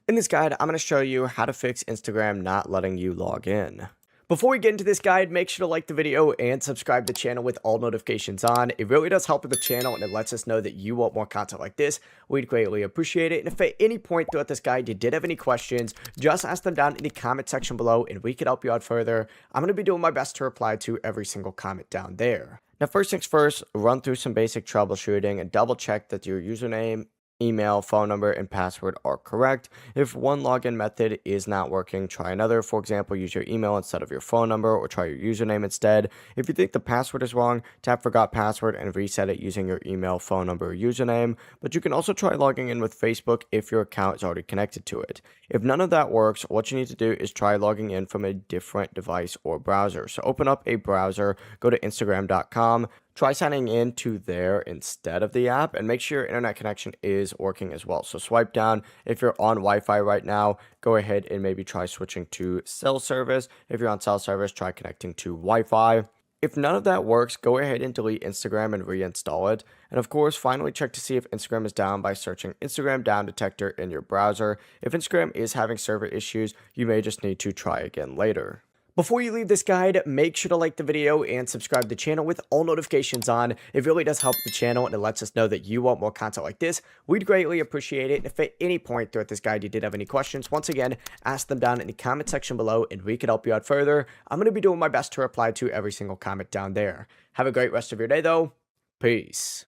In this guide, I'm going to show you how to fix Instagram not letting you log in. Before we get into this guide, make sure to like the video and subscribe to the channel with all notifications on. It really does help with the channel and it lets us know that you want more content like this. We'd greatly appreciate it. And if at any point throughout this guide you did have any questions, just ask them down in the comment section below and we can help you out further. I'm going to be doing my best to reply to every single comment down there. Now, first things first, run through some basic troubleshooting and double check that your username, email, phone number, and password are correct. If one login method is not working, try another. For example, use your email instead of your phone number or try your username instead. If you think the password is wrong, tap forgot password and reset it using your email, phone number, or username. But you can also try logging in with Facebook if your account is already connected to it. If none of that works, what you need to do is try logging in from a different device or browser. So open up a browser, go to Instagram.com, try signing in to there instead of the app, and make sure your internet connection is working as well. So swipe down. If you're on Wi-Fi right now, go ahead and maybe try switching to cell service. If you're on cell service, try connecting to Wi-Fi. If none of that works, go ahead and delete Instagram and reinstall it. And of course, finally check to see if Instagram is down by searching Instagram Down Detector in your browser. If Instagram is having server issues, you may just need to try again later. Before you leave this guide, make sure to like the video and subscribe to the channel with all notifications on. It really does help the channel and it lets us know that you want more content like this. We'd greatly appreciate it. And if at any point throughout this guide you did have any questions, once again, ask them down in the comment section below and we can help you out further. I'm going to be doing my best to reply to every single comment down there. Have a great rest of your day though. Peace.